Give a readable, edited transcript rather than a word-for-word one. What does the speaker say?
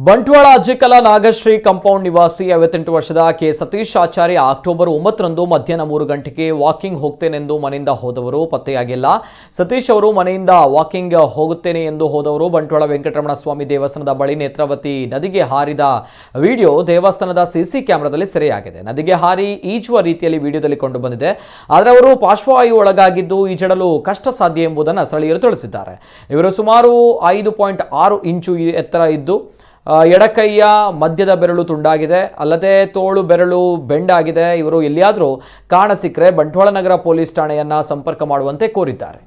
Bantwal ಅಜ್ಜಿಕಲ Nagashree compound ನಿವಾಸಿ 58 ವರ್ಷದ K Satish ಆಚಾರ್ಯ October 9ರಂದು ಮಧ್ಯಾಹ್ನ 3 ಗಂಟೆಗೆ ವಾಕಿಂಗ್ ಹೋಗ್ತೇನೆಂದು ಮನೆಯಿಂದ ಹೋದವರು ಪತ್ತೆಯಾಗಿಲ್ಲ. ಸತೀಶ್ ಅವರು ಮನೆಯಿಂದ ವಾಕಿಂಗ್ ಹೋಗುತ್ತೇನೆ ಎಂದು ಹೋದವರು ಬಂಟ್ವಾಳ ವೆಂಕಟರಮಣ ಸ್ವಾಮಿ ದೇವಸ್ಥಾನದ ಬಳಿ ನೇತ್ರಾವತಿ ನದಿಗೆ ಹಾರಿದ ವಿಡಿಯೋ ದೇವಸ್ಥಾನದ ಸಿಸಿ ಕ್ಯಾಮೆರಾದಲ್ಲಿ ಸೆರೆಯಾಗಿದೆ. ನದಿಗೆ ಹಾರಿ ಈಜುವ ರೀತಿಯಲ್ಲಿ ವಿಡಿಯೋದಲ್ಲಿ ಕಂಡು ಬಂದಿದೆ. ಆದರೆ ಅವರು ಪಾರ್ಶ್ವವಾಯು ಒಳಗಾಗಿದ್ದು ಈಜಡಲು ಕಷ್ಟ ಸಾಧ್ಯ ಎಂಬುದನ್ನು ಸ್ಥಳೀಯರು ತಿಳಿಸಿದ್ದಾರೆ. ಇವರು ಸುಮಾರು 5.6 ಇಂಚು ಎತ್ತರ ಇದ್ದು ಎಡಕೈಯ ಮಧ್ಯದ ಬೆರಳು ತುಂಡಾಗಿದೆ, ಅಲ್ಲದೆ ತೋಳು ಬೆರಳು ಬೆಂಡಾಗಿದೆ. ಇವರು ಎಲ್ಲಿಯಾದರೂ ಕಾಣ ಸಿಕ್ಕರೆ ಬಂಟ್ವಾಳ ನಗರ ಪೊಲೀಸ್ ಠಾಣೆಯನ್ನ ಸಂಪರ್ಕ ಮಾಡುವಂತೆ ಕೋರಿದ್ದಾರೆ.